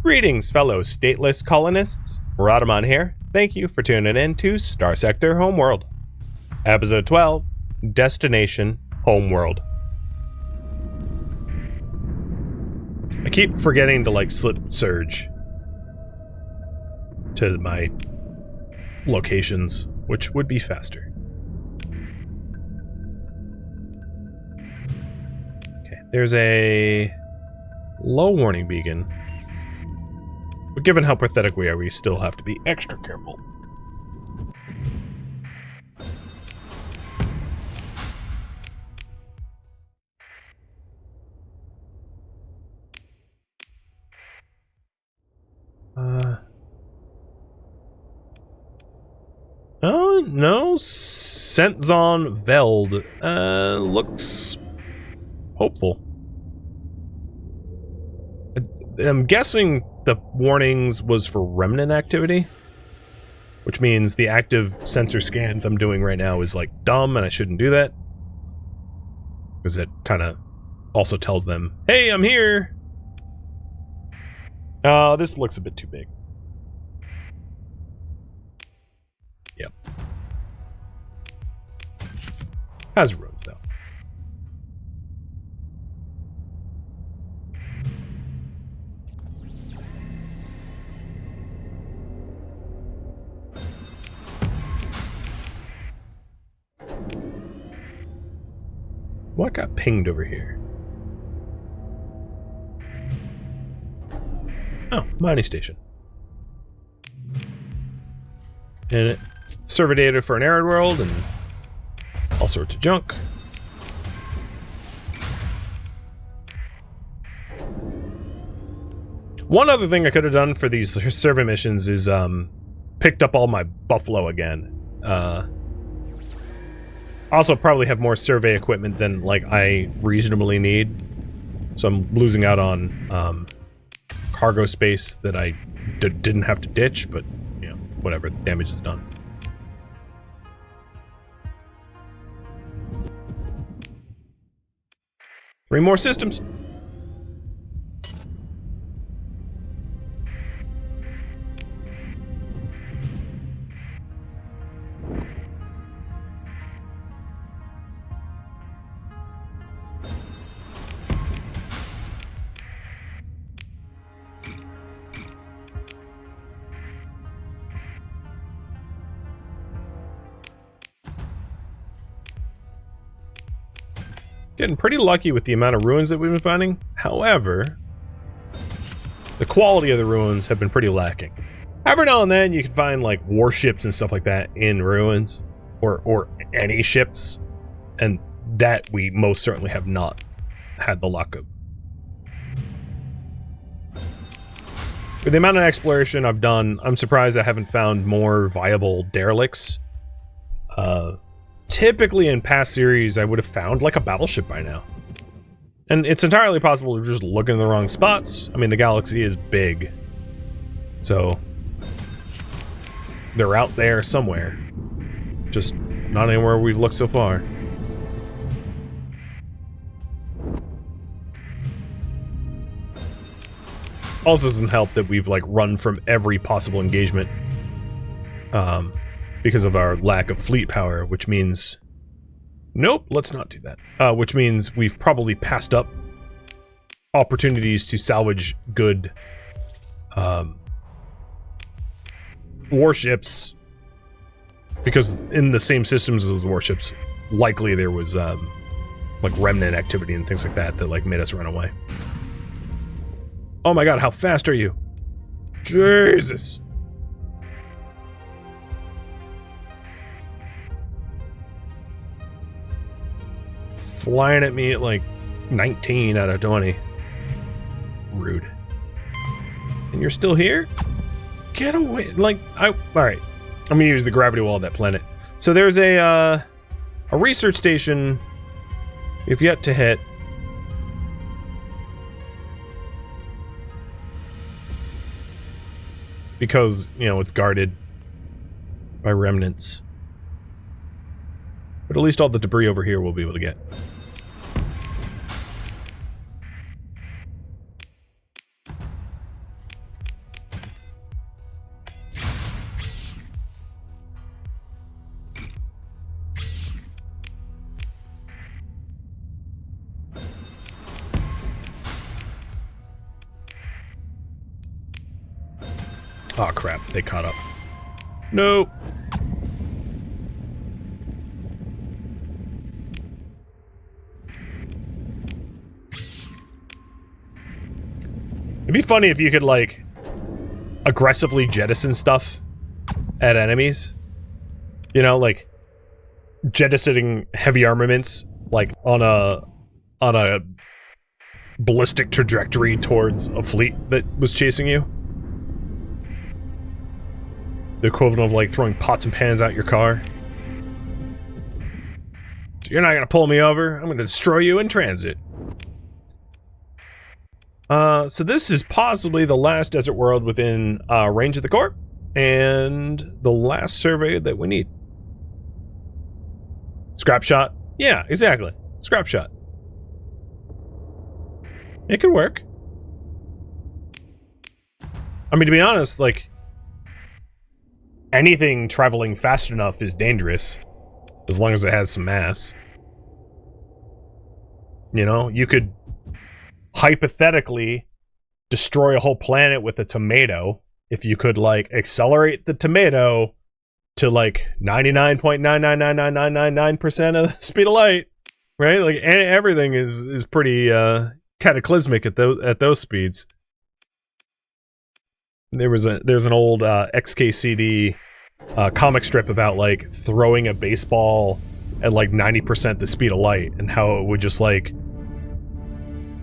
Greetings, fellow stateless colonists. Rodamon here. Thank you for tuning in to Starsector Homeworld. Episode 12, Destination Homeworld. I keep forgetting to, slip surge to my locations, which would be faster. Okay, there's a low warning beacon. But given how pathetic we are, we still have to be extra careful. Oh, no. Sentzon Veld. Looks hopeful. I'm guessing the warnings was for remnant activity, which means the active sensor scans I'm doing right now is dumb and I shouldn't do that, because it kind of also tells them, hey, I'm here. Oh, this looks a bit too big. Yep. Has roads though. What got pinged over here? Oh, mining station. And server data for an arid world and all sorts of junk. One other thing I could have done for these survey missions is picked up all my buffalo again. Also probably have more survey equipment than I reasonably need. So I'm losing out on cargo space that I didn't have to ditch, but you know, whatever, the damage is done. Three more systems. Getting pretty lucky with the amount of ruins that we've been finding. However, the quality of the ruins have been pretty lacking. Every now and then you can find warships and stuff like that in ruins, or any ships, and that we most certainly have not had the luck of. With the amount of exploration I've done, I'm surprised I haven't found more viable derelicts. Typically in past series, I would have found a battleship by now. And it's entirely possible we're just looking in the wrong spots. I mean, the galaxy is big. So they're out there somewhere. Just not anywhere we've looked so far. Also doesn't help that we've run from every possible engagement. Because of our lack of fleet power, which means... Nope, let's not do that. Which means we've probably passed up opportunities to salvage good warships, because in the same systems as the warships, likely there was remnant activity and things like that that made us run away. Oh my god, how fast are you? Jesus! Flying at me at 19 out of 20. Rude. And you're still here? Get away. Alright. I'm gonna use the gravity wall of that planet. So there's a research station we've yet to hit. Because, you know, it's guarded by remnants. But at least all the debris over here we'll be able to get. Oh crap, they caught up. Nope. It'd be funny if you could, like, aggressively jettison stuff at enemies. You know, like, jettisoning heavy armaments, like, on a ballistic trajectory towards a fleet that was chasing you. The equivalent of, like, throwing pots and pans out your car. So you're not gonna pull me over. I'm gonna destroy you in transit. So this is possibly the last desert world within range of the Corps, and the last survey that we need. Scrap shot? Yeah, exactly. Scrap shot. It could work. I mean, to be honest, like, anything traveling fast enough is dangerous, as long as it has some mass. You know, you could hypothetically destroy a whole planet with a tomato if you could, like, accelerate the tomato to, like, 99.9999999% of the speed of light, right? Like, everything is pretty cataclysmic at those speeds. There's an old XKCD comic strip about, like, throwing a baseball at, like, 90% the speed of light, and how it would just, like,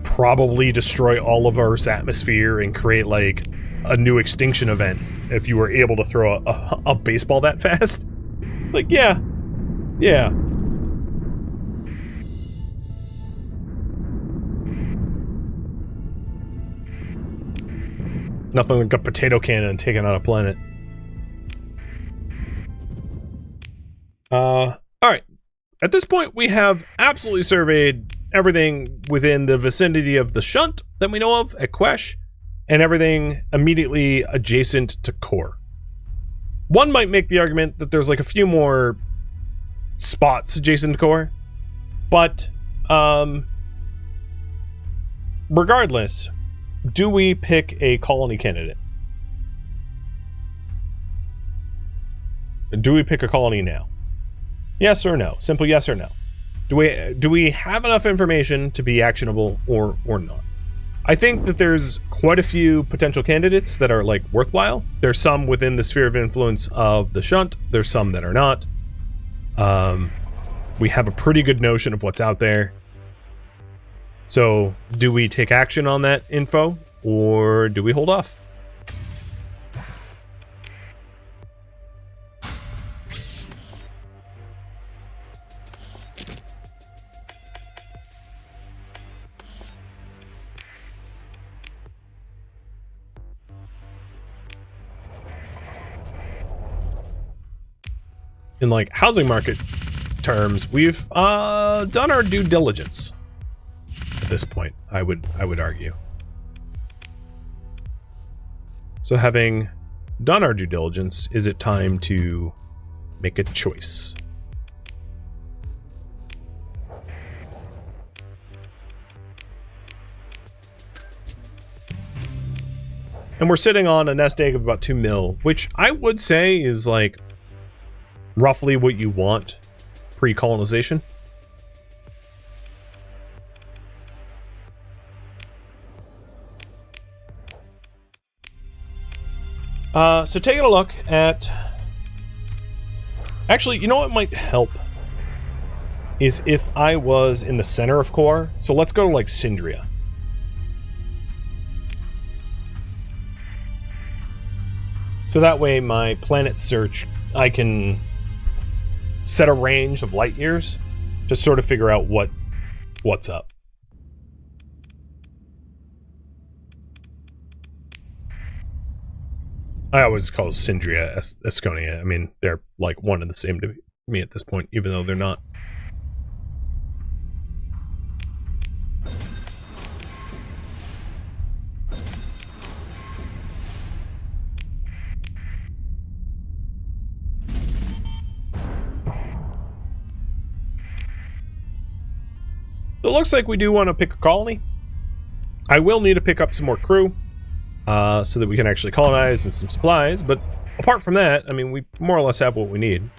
probably destroy all of Earth's atmosphere and create, like, a new extinction event if you were able to throw a baseball that fast. Like, yeah. Yeah. Nothing like a potato cannon taking out a planet. Alright. At this point, we have absolutely surveyed everything within the vicinity of the shunt that we know of at Quesh, and everything immediately adjacent to Core. One might make the argument that there's, like, a few more spots adjacent to Core, but regardless, do we pick a colony candidate? Do we pick a colony now? Yes or no? Simple yes or no. Do we have enough information to be actionable or not? I think that there's quite a few potential candidates that are, like, worthwhile. There's some within the sphere of influence of the shunt. There's some that are not. We have a pretty good notion of what's out there. So, do we take action on that info, or do we hold off? In, like, housing market terms, we've done our due diligence at this point, I would argue. So, having done our due diligence, is it time to make a choice? And we're sitting on a nest egg of about 2 mil, which I would say is, like, roughly what you want pre-colonization. So taking a look at... Actually, you know what might help? Is if I was in the center of Core. So let's go to, like, Syndria. So that way my planet search, I can set a range of light years to sort of figure out what's up. I always call Syndria Asconia. I mean, they're, like, one and the same to me at this point, even though they're not. So it looks like we do want to pick a colony. I will need to pick up some more crew. so that we can actually colonize and some supplies. But apart from that, I mean, we more or less have what we need.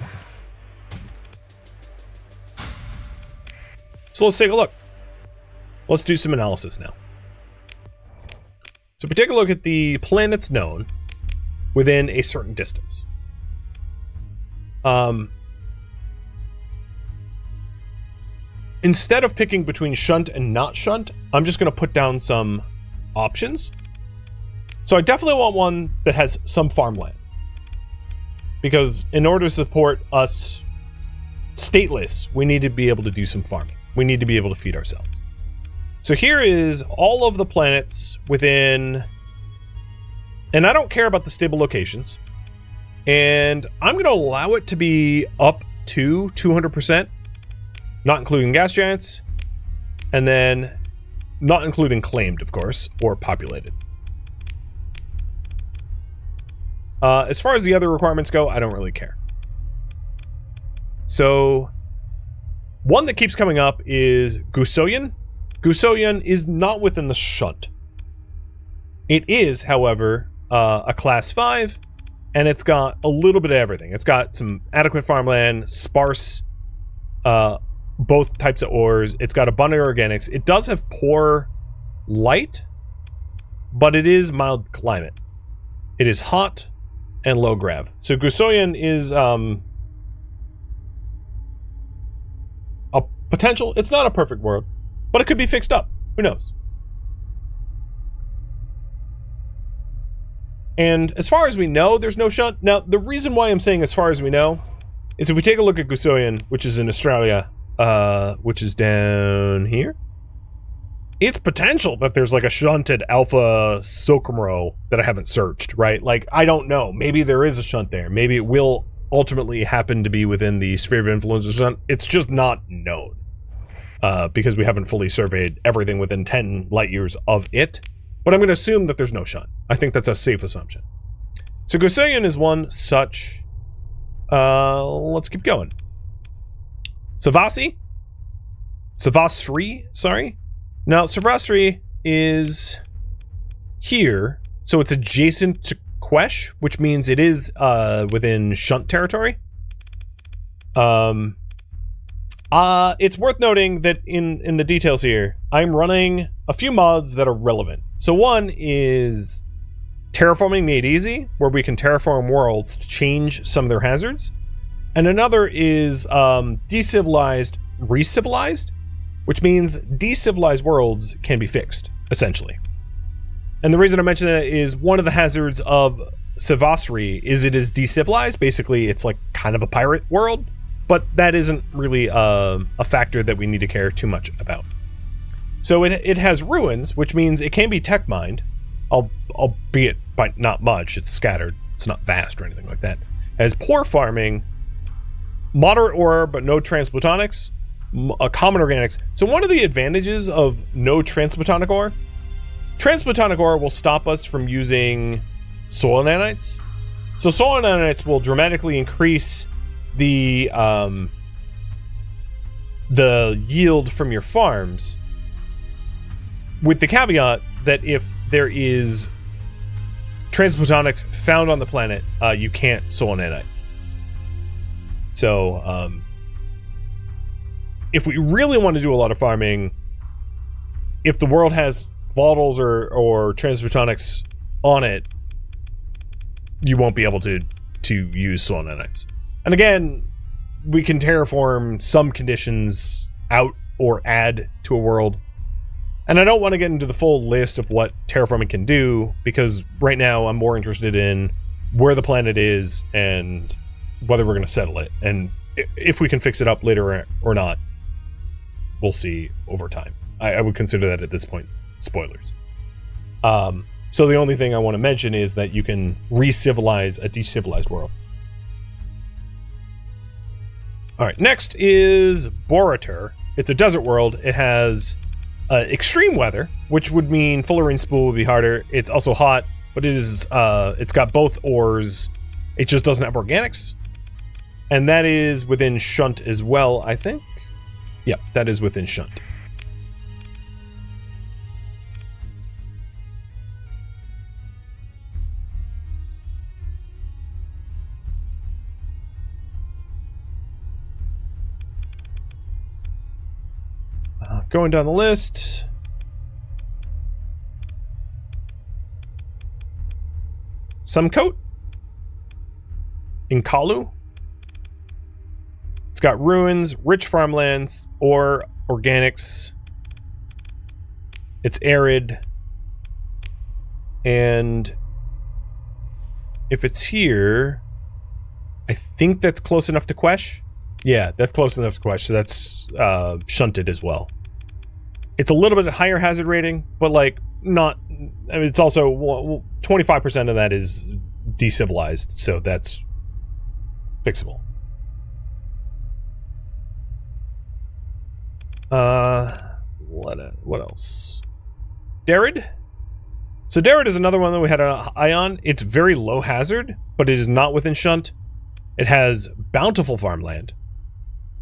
So let's take a look. Let's do some analysis now. So if we take a look at the planets known within a certain distance. Instead of picking between shunt and not shunt, I'm just going to put down some options. So I definitely want one that has some farmland. Because in order to support us stateless, we need to be able to do some farming. We need to be able to feed ourselves. So here is all of the planets within, and I don't care about the stable locations, and I'm going to allow it to be up to 200%, not including gas giants, and then not including claimed, of course, or populated. As far as the other requirements go, I don't really care. So one that keeps coming up is Gusoyan. Gusoyan is not within the shunt. It is, however, a class 5, and it's got a little bit of everything. It's got some adequate farmland, sparse, both types of ores. It's got abundant organics. It does have poor light, but it is mild climate. It is hot and low grav. So Gusoyan is a potential. It's not a perfect world, but it could be fixed up. Who knows? And as far as we know, there's no shunt. Now, the reason why I'm saying as far as we know is if we take a look at Gusoyan, which is in Australia, which is down here, it's potential that there's like a shunted Alpha Socamro that I haven't searched, right? Like, I don't know. Maybe there is a shunt there. Maybe it will ultimately happen to be within the sphere of influence of shunt. It's just not known. Because we haven't fully surveyed everything within 10 light years of it. But I'm going to assume that there's no shunt. I think that's a safe assumption. So Gusoyan is one such. Let's keep going. Savasri, sorry. Now, Savasri is here. So it's adjacent to Quesh, which means it is within shunt territory. It's worth noting that in the details here, I'm running a few mods that are relevant. So one is Terraforming Made Easy, where we can terraform worlds to change some of their hazards. And another is Decivilized Recivilized, which means decivilized worlds can be fixed, essentially. And the reason I mention it is one of the hazards of Savasri is it is decivilized. Basically, it's like kind of a pirate world. But that isn't really a factor that we need to care too much about. So it has ruins, which means it can be tech mined, albeit by not much. It's scattered. It's not vast or anything like that. It has poor farming, moderate ore, but no transplutonics, common organics. So one of the advantages of no transplutonic ore will stop us from using soil nanites. So soil nanites will dramatically increase the yield from your farms, with the caveat that if there is transplutonics found on the planet, you can't soil nanite. So if we really want to do a lot of farming, if the world has volatiles or transplutonics on it, you won't be able to use soil nanites. And again, we can terraform some conditions out or add to a world. And I don't want to get into the full list of what terraforming can do, because right now I'm more interested in where the planet is and whether we're going to settle it. And if we can fix it up later or not, we'll see over time. I would consider that at this point spoilers. So the only thing I want to mention is that you can re-civilize a decivilized world. All right, next is Boratur. It's a desert world. It has extreme weather, which would mean Fullerene Spool would be harder. It's also hot, but it is it's got both ores. It just doesn't have organics. And that is within Shunt as well, I think. Yep, that is within Shunt. going down the list. Some coat. Inkalu. It's got ruins, rich farmlands, or organics. It's arid. And if it's here, I think that's close enough to Quesh. Yeah, that's close enough to Quesh, so that's shunted as well. It's a little bit higher hazard rating, but like not. I mean, it's also 25% of that is decivilized, so that's fixable. What else? Darid. So Darid is another one that we had an eye on. It's very low hazard, but it is not within shunt. It has bountiful farmland,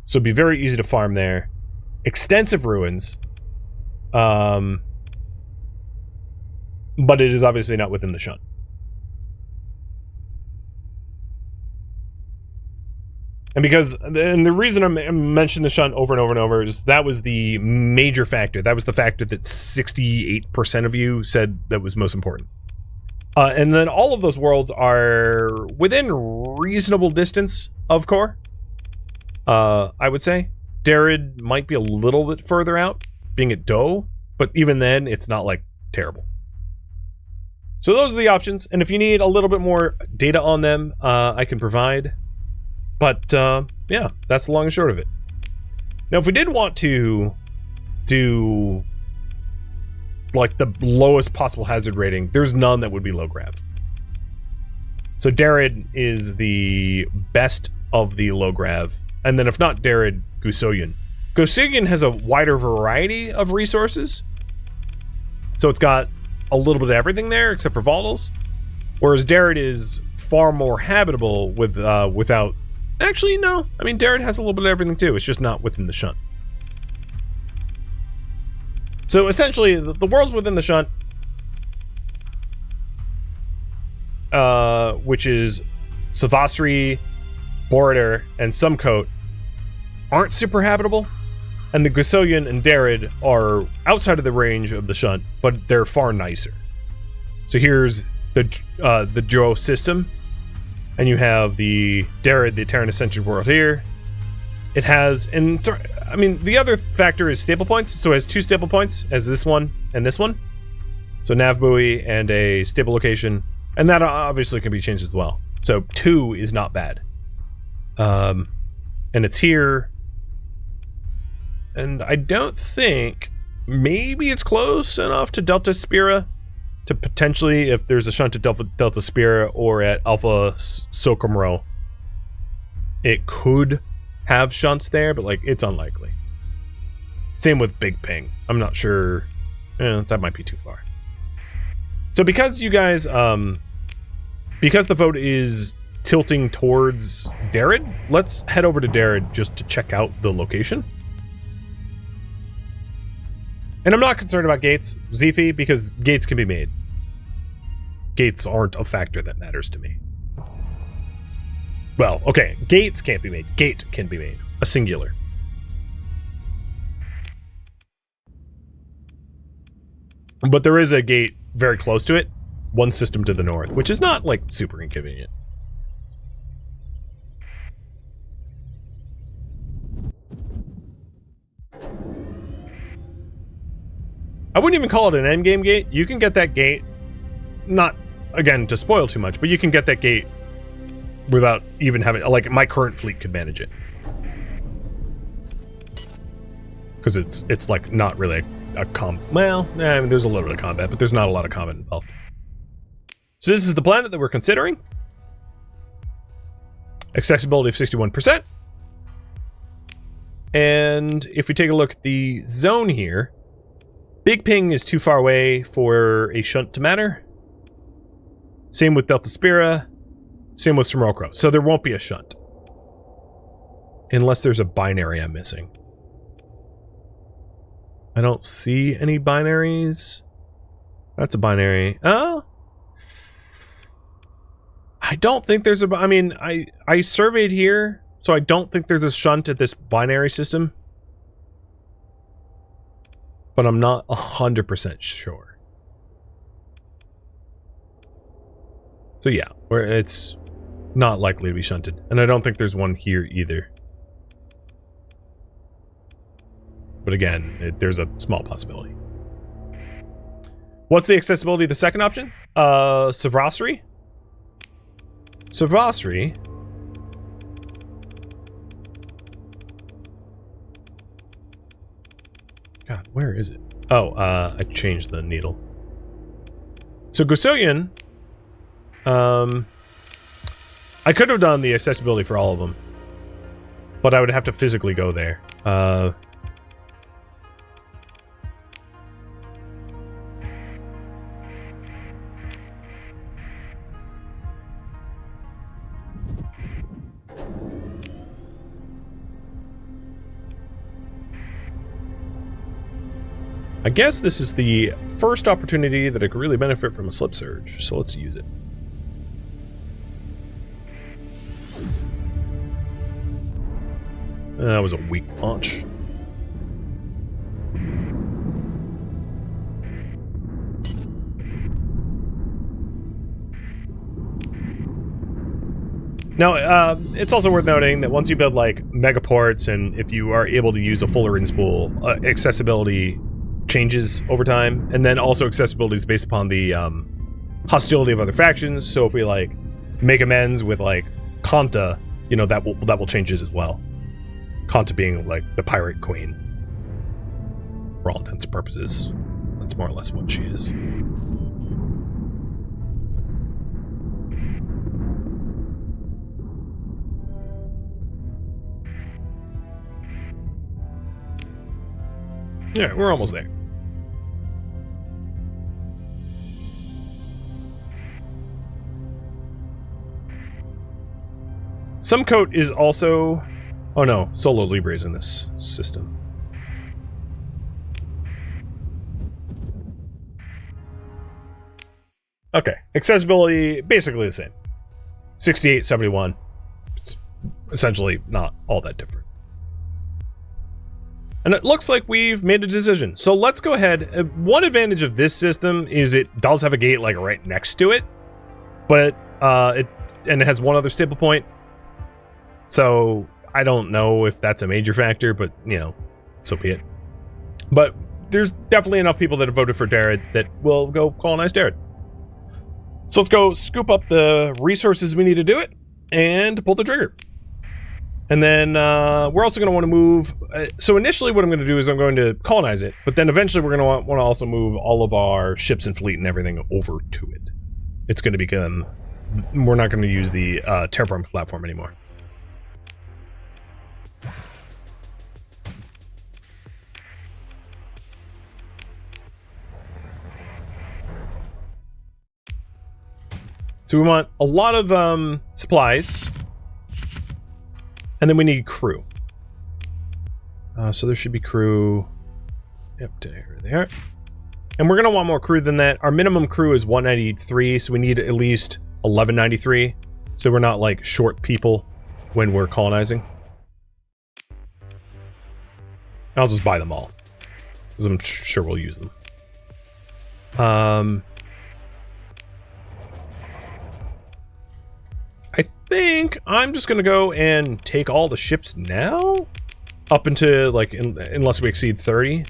so it'd be very easy to farm there. Extensive ruins, but it is obviously not within the shunt. And the reason I'm mentioning the shunt over and over and over is that was the major factor. That was the factor that 68% of you said that was most important. And then all of those worlds are within reasonable distance of core. I would say Darid might be a little bit further out, being at Doe, but even then, it's not like terrible. So those are the options, and if you need a little bit more data on them, I can provide. But yeah, that's the long and short of it. Now, if we did want to do like the lowest possible hazard rating, there's none that would be low grav. So Darid is the best of the low grav, and then if not Darid, Gusoyan. Gusoyan has a wider variety of resources, so it's got a little bit of everything there except for volatiles, whereas Darid is far more habitable with without. Actually, no. I mean, Darid has a little bit of everything too. It's just not within the shunt. So essentially, the worlds within the shunt, which is Savasri, Border, and Sumcoat, aren't super habitable, and the Gusoyan and Darid are outside of the range of the shunt, but they're far nicer. So here's the Joe system. And you have the Darid, the Terran Ascension world here. It has, and I mean, the other factor is stable points. So it has 2 stable points, as this one and this one. So nav buoy and a stable location. And that obviously can be changed as well. So 2 is not bad. And it's here. And I don't think, maybe it's close enough to Delta Spira to potentially, if there's a shunt at Delta Spira or at Alpha Sokomro, it could have shunts there, but like it's unlikely. Same with Big Ping. I'm not sure. That might be too far. So because you guys, because the vote is tilting towards Darid, let's head over to Darid just to check out the location. And I'm not concerned about gates, Zifi, because gates can be made. Gates aren't a factor that matters to me. Well, okay, gates can't be made. Gate can be made. A singular. But there is a gate very close to it. One system to the north, which is not, like, super inconvenient. I wouldn't even call it an endgame gate. You can get that gate, not, again, to spoil too much, but you can get that gate without even having, like, my current fleet could manage it. Because it's like, not really a well, I mean, there's a little bit of combat, but there's not a lot of combat involved. So this is the planet that we're considering. Accessibility of 61%. And if we take a look at the zone here, Big Ping is too far away for a shunt to matter. Same with Delta Spira. Same with Simrokro. So there won't be a shunt. Unless there's a binary I'm missing. I don't see any binaries. That's a binary. Oh. I don't think there's a... I mean, I surveyed here, so I don't think there's a shunt at this binary system. but I'm not 100% sure. So yeah, it's not likely to be shunted. And I don't think there's one here either. But again, there's a small possibility. What's the accessibility of the second option? Savasri? Savasri? God, where is it? Oh, I changed the needle. So Gusilian, I could have done the accessibility for all of them, but I would have to physically go there. I guess this is the first opportunity that I could really benefit from a slip surge, so let's use it. That was a weak launch. Now, it's also worth noting that once you build like megaports, and if you are able to use a fuller inspool, accessibility changes over time, and then also accessibility is based upon the hostility of other factions. So if we like make amends with like Kanta, you know, that will change it as well. Kanta being like the pirate queen, for all intents and purposes. That's more or less what she is. Yeah, we're almost there. Some coat is also... Oh no, Solo Libre is in this system. Okay, accessibility, basically the same. 68, 71. It's essentially not all that different. And it looks like we've made a decision. So let's go ahead. One advantage of this system is it does have a gate like right next to it. But it has one other stable point. So I don't know if that's a major factor, but you know, so be it. But there's definitely enough people that have voted for Darad that will go colonize Darad. So let's go scoop up the resources we need to do it and pull the trigger. And then we're also going to want to move... so initially what I'm going to do is I'm going to colonize it, but then eventually we're going to want to also move all of our ships and fleet and everything over to it. It's going to become... We're not going to use the terraforming platform anymore. So we want a lot of supplies. And then we need crew. So there should be crew. Yep, there they are. And we're going to want more crew than that. Our minimum crew is 193, so we need at least 1193. So we're not like short people when we're colonizing. I'll just buy them all, because I'm sure we'll use them. I think I'm just going to go and take all the ships now. Up into, like, unless we exceed 30.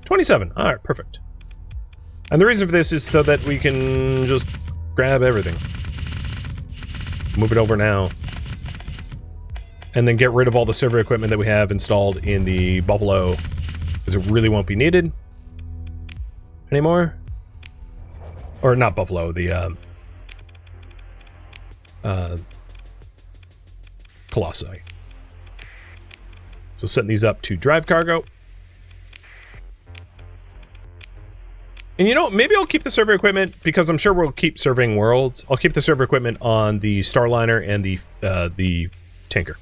27. Alright, perfect. And the reason for this is so that we can just grab everything. Move it over now. And then get rid of all the server equipment that we have installed in the Buffalo. Because it really won't be needed anymore. Or not Buffalo, the, Colossi. So setting these up to drive cargo. And you know, maybe I'll keep the server equipment because I'm sure we'll keep serving worlds. I'll keep the server equipment on the Starliner and the tanker.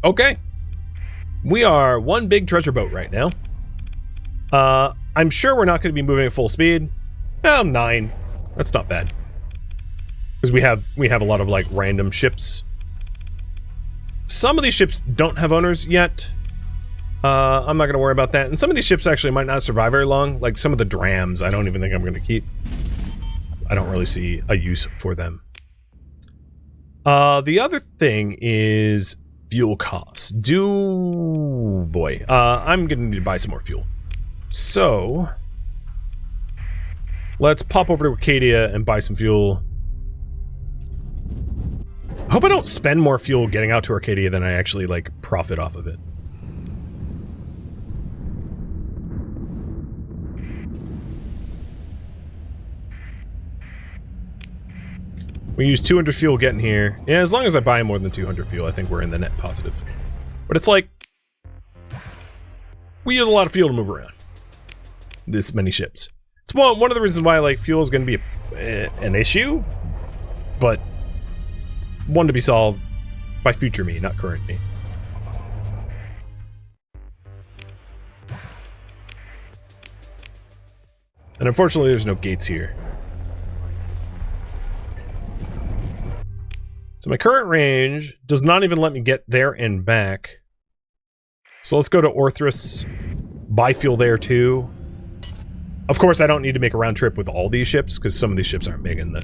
Okay. We are one big treasure boat right now. I'm sure we're not going to be moving at full speed. 9. That's not bad. Because we have a lot of like random ships. some of these ships don't have owners yet. I'm not going to worry about that. And some of these ships actually might not survive very long. Like some of the drams, I don't even think I'm going to keep. I don't really see a use for them. The other thing is fuel costs. Boy, I'm going to need to buy some more fuel. So, let's pop over to Arcadia and buy some fuel. I hope I don't spend more fuel getting out to Arcadia than I actually, like, profit off of it. We use 200 fuel getting here. Yeah, as long as I buy more than 200 fuel, I think we're in the net positive. But it's like, we use a lot of fuel to move around. This many ships. It's one of the reasons why, like, fuel is going to be an issue, but one to be solved by future me, not current me. And unfortunately, there's no gates here. So my current range does not even let me get there and back. So let's go to Orthrus, buy fuel there too. Of course, I don't need to make a round trip with all these ships, because some of these ships aren't making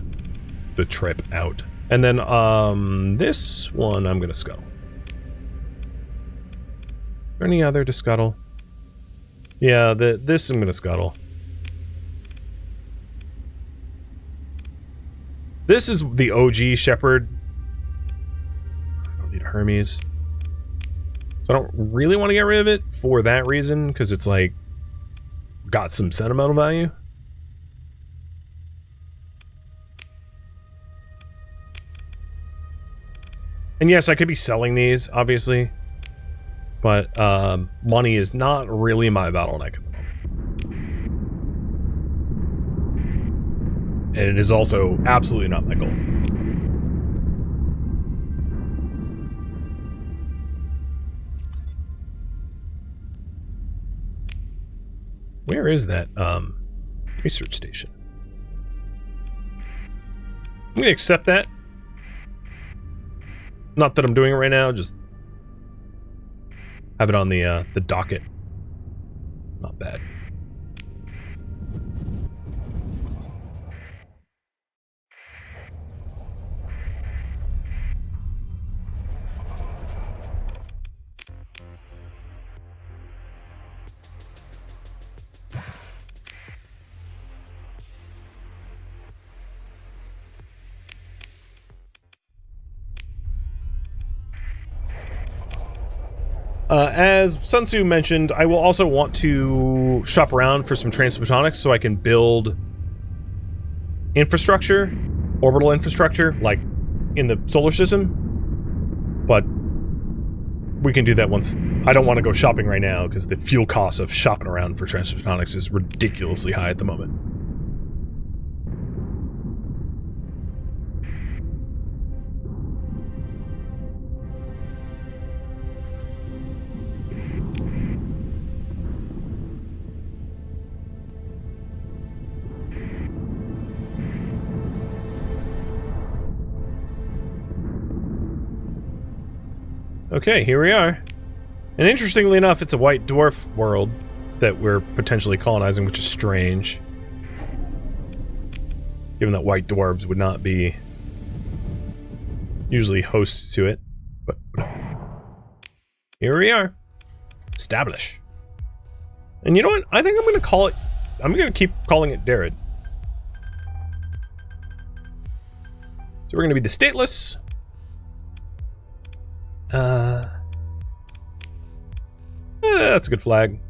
the trip out. And then, this one I'm gonna scuttle. Is there any other to scuttle? Yeah, this I'm gonna scuttle. This is the OG Shepherd. I don't need a Hermes. So I don't really want to get rid of it for that reason, because it's like, got some sentimental value. And yes, I could be selling these, obviously. But, money is not really my bottleneck at the moment. And it is also absolutely not my goal. Where is that, research station? I'm gonna accept that. Not that I'm doing it right now, just have it on the docket. Not bad. As Sun Tzu mentioned, I will also want to shop around for some transphotonics so I can build infrastructure, orbital infrastructure, like in the solar system. But we can do that once. I don't want to go shopping right now because the fuel cost of shopping around for transphotonics is ridiculously high at the moment. Okay, here we are. And interestingly enough, it's a white dwarf world that we're potentially colonizing, which is strange. Given that white dwarves would not be usually hosts to it. But here we are. Establish. And you know what? I think I'm gonna call it, I'm gonna keep calling it Darad. So we're gonna be the stateless. That's a good flag.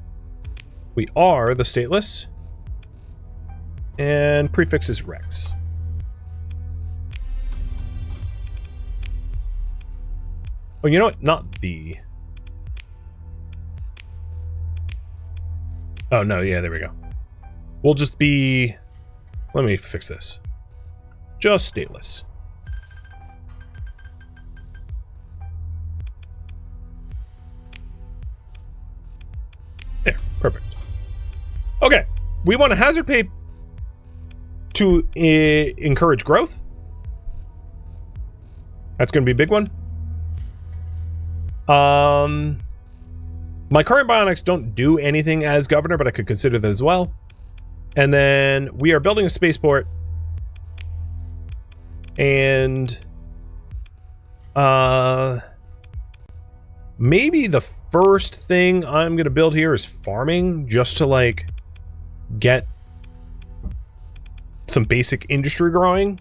We are the stateless. And prefix is Rex. Oh, you know what? Not the. Oh, no, yeah, there we go. We'll just be. Let me fix this. Just stateless. There, perfect. Okay, we want a hazard pay to encourage growth. That's going to be a big one. My current bionics don't do anything as governor, but I could consider that as well. And then we are building a spaceport. And maybe the first thing I'm gonna build here is farming, just to like get some basic industry growing.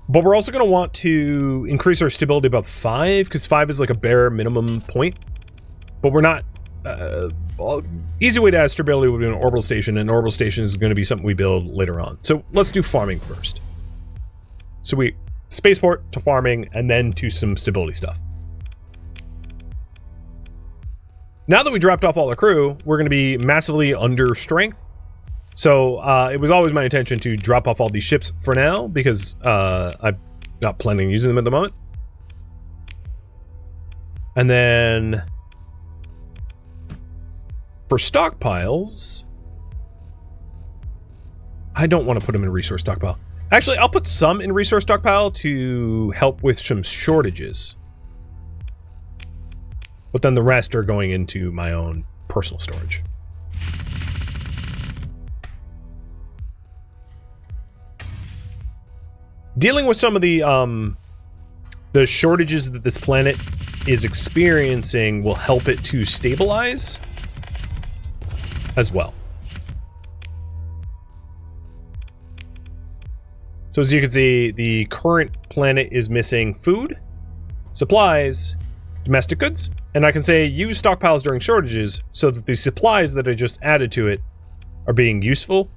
But we're also gonna want to increase our stability above 5, because 5 is like a bare minimum point. But we're not easy way to add stability would be an orbital station, and orbital station is going to be something we build later on. So let's do farming first. So we spaceport to farming and then to some stability stuff. Now that we dropped off all the crew, we're going to be massively under strength. So it was always my intention to drop off all these ships for now, because I'm not planning on using them at the moment. And then for stockpiles, I don't want to put them in resource stockpile. Actually, I'll put some in resource stockpile to help with some shortages. But then the rest are going into my own personal storage. Dealing with some of the shortages that this planet is experiencing will help it to stabilize as well. So as you can see, the current planet is missing food, supplies, domestic goods, and I can say use stockpiles during shortages so that the supplies that I just added to it are being useful.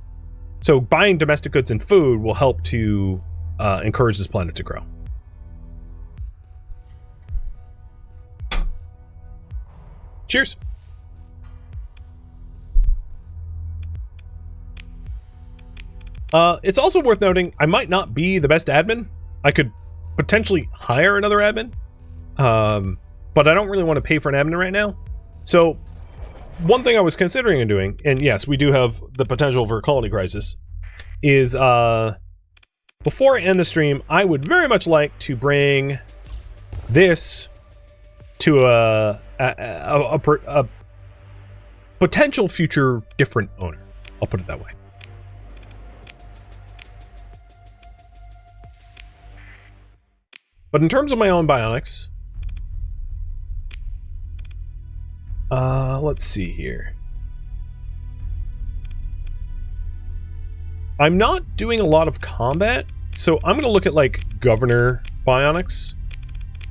So buying domestic goods and food will help to encourage this planet to grow. Cheers. It's also worth noting, I might not be the best admin. I could potentially hire another admin, but I don't really want to pay for an admin right now. So one thing I was considering doing, and yes, we do have the potential for a colony crisis, is before I end the stream, I would very much like to bring this to a potential future different owner. I'll put it that way. But in terms of my own bionics, let's see here. I'm not doing a lot of combat, so I'm going to look at like governor bionics,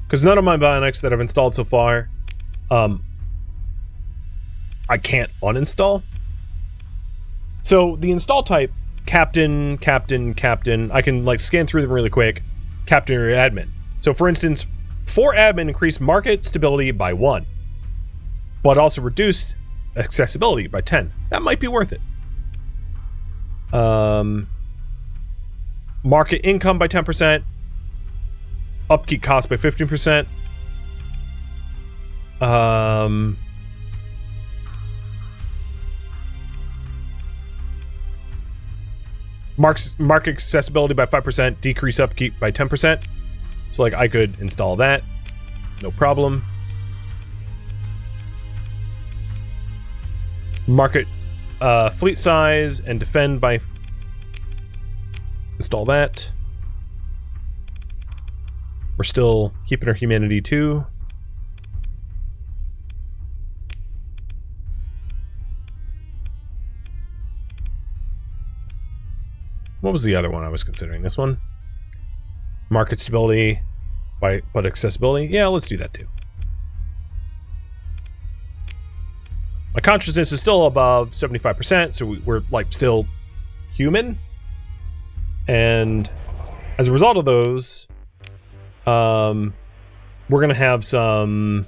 because none of my bionics that I've installed so far, I can't uninstall. So the install type, captain, captain, captain, I can like scan through them really quick. Captain or admin. So for instance, for admin, increase market stability by 1, but also reduce accessibility by 10. That might be worth it. Market income by 10%, upkeep cost by 15%. Market accessibility by 5%, decrease upkeep by 10%. So like I could install that, no problem. Market fleet size and defend by install that. We're still keeping our humanity too. What was the other one I was considering? This one? Market stability, but accessibility? Yeah, let's do that too. My consciousness is still above 75%, so we're like still human. And as a result of those, we're gonna have some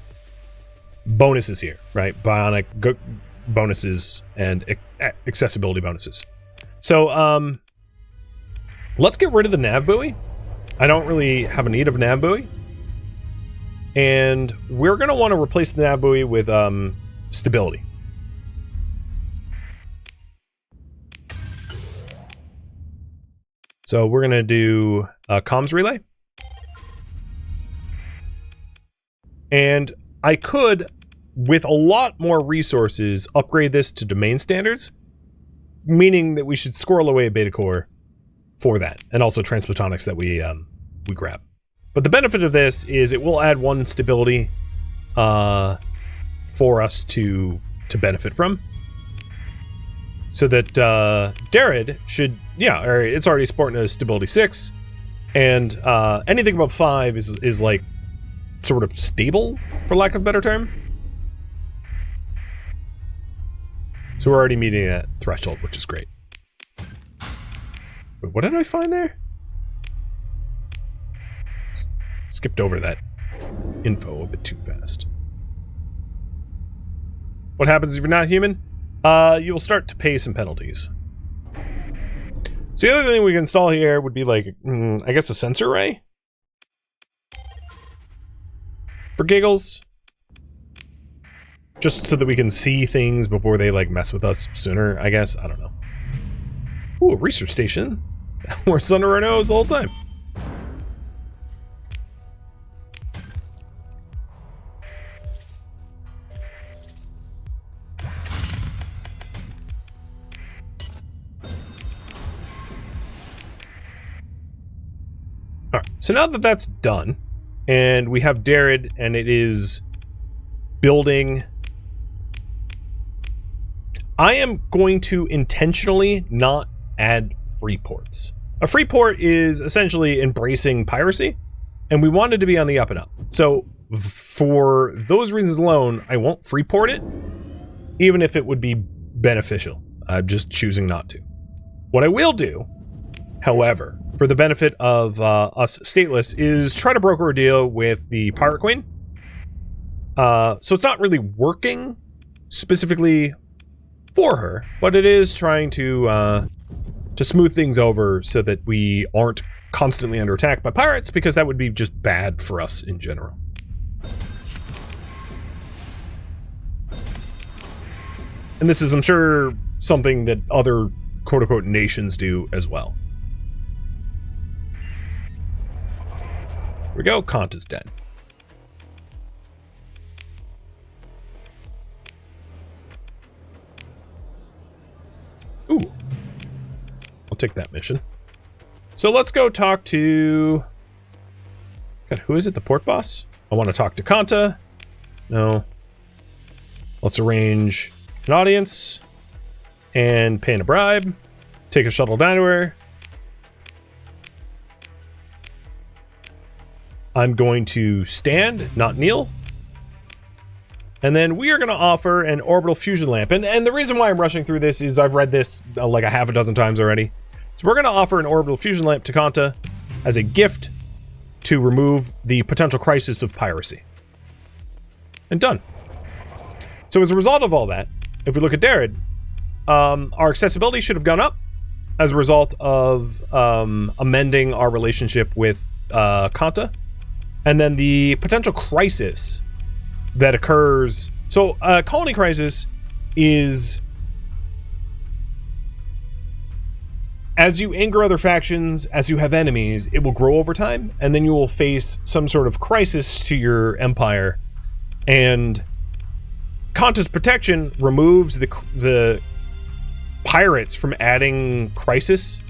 bonuses here, right? Bionic bonuses and accessibility bonuses. So let's get rid of the nav buoy. I don't really have a need of nav buoy. And we're going to want to replace the nav buoy with stability. So we're going to do a comms relay. And I could, with a lot more resources, upgrade this to domain standards, meaning that we should squirrel away a beta core for that, and also transplutonics that we grab. But the benefit of this is it will add 1 stability for us to benefit from. So that Darid should, yeah, it's already sporting a stability 6, and anything above 5 is like sort of stable, for lack of a better term. So we're already meeting that threshold, which is great. Wait, what did I find there? Skipped over that info a bit too fast. What happens if you're not human? You will start to pay some penalties. So the other thing we can install here would be like, I guess a sensor array? For giggles. Just so that we can see things before they like mess with us sooner, I guess. I don't know. Ooh, a research station. We're under our nose the whole time. Alright, so now that that's done, and we have Darid, and it is building... I am going to intentionally not add free ports. A free port is essentially embracing piracy, and we want it to be on the up and up. So for those reasons alone, I won't free port it, even if it would be beneficial. I'm just choosing not to. What I will do, however, for the benefit of us stateless, is try to broker a deal with the Pirate Queen. So it's not really working specifically for her, but it is trying to smooth things over so that we aren't constantly under attack by pirates, because that would be just bad for us in general. And this is, I'm sure, something that other quote-unquote nations do as well. Here we go, Kant is dead. Ooh. I'll take that mission. So let's go talk to... God, who is it? The port boss? I want to talk to Kanta. No. Let's arrange an audience. And pay a bribe. Take a shuttle down to her. I'm going to stand, not kneel. And then we are going to offer an orbital fusion lamp. And the reason why I'm rushing through this is I've read this like a half a dozen times already. So we're going to offer an orbital fusion lamp to Kanta as a gift to remove the potential crisis of piracy. And done. So as a result of all that, if we look at Darid, our accessibility should have gone up as a result of amending our relationship with Kanta. And then the potential crisis that occurs... So, colony crisis is... As you anger other factions, as you have enemies, it will grow over time, and then you will face some sort of crisis to your empire. And Kanta's protection removes the pirates from adding crisis.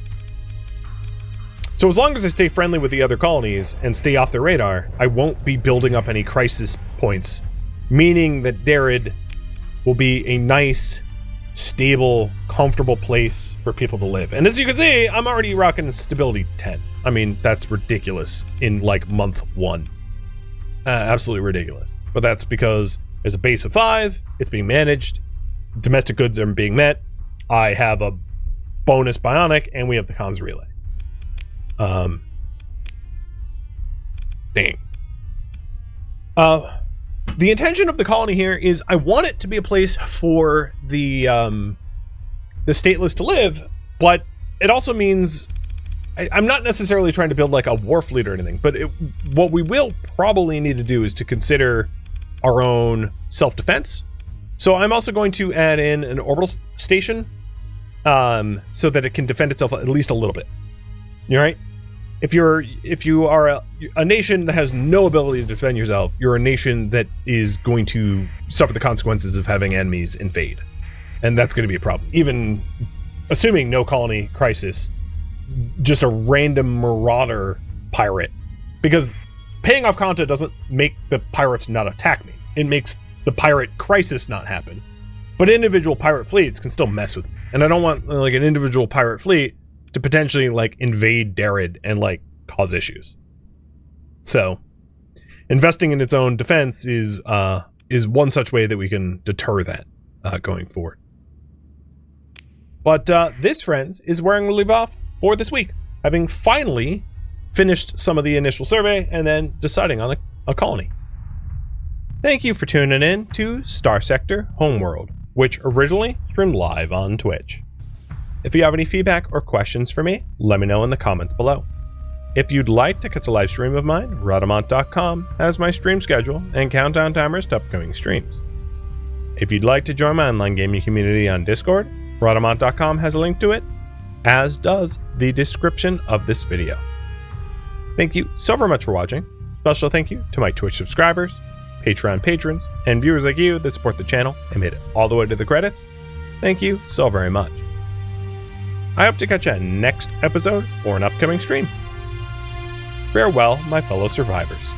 So as long as I stay friendly with the other colonies and stay off their radar, I won't be building up any crisis points, meaning that Darid will be a nice, stable, comfortable place for people to live. And as you can see, I'm already rocking stability 10. I mean, that's ridiculous in like month 1. Absolutely ridiculous. But that's because there's a base of 5, it's being managed, domestic goods are being met, I have a bonus bionic, and we have the comms relay. Dang. The intention of the colony here is I want it to be a place for the stateless to live, but it also means I'm not necessarily trying to build like a war fleet or anything, but what we will probably need to do is to consider our own self-defense. So I'm also going to add in an orbital station so that it can defend itself at least a little bit. You all right? If you are a nation that has no ability to defend yourself, you're a nation that is going to suffer the consequences of having enemies invade. And that's going to be a problem. Even assuming no colony crisis, just a random marauder pirate. Because paying off Kanta doesn't make the pirates not attack me. It makes the pirate crisis not happen. But individual pirate fleets can still mess with me. And I don't want like an individual pirate fleet to potentially like invade Darid and like cause issues. So investing in its own defense is one such way that we can deter that going forward. But this, friends, is where I'm going to leave off for this week, having finally finished some of the initial survey and then deciding on a colony. Thank you for tuning in to Starsector Homeworld, which originally streamed live on Twitch. If you have any feedback or questions for me, let me know in the comments below. If you'd like to catch a live stream of mine, Rhodamont.com has my stream schedule and countdown timers to upcoming streams. If you'd like to join my online gaming community on Discord, Rhodamont.com has a link to it, as does the description of this video. Thank you so very much for watching. Special thank you to my Twitch subscribers, Patreon patrons, and viewers like you that support the channel and made it all the way to the credits. Thank you so very much. I hope to catch you next episode or an upcoming stream. Farewell, my fellow survivors.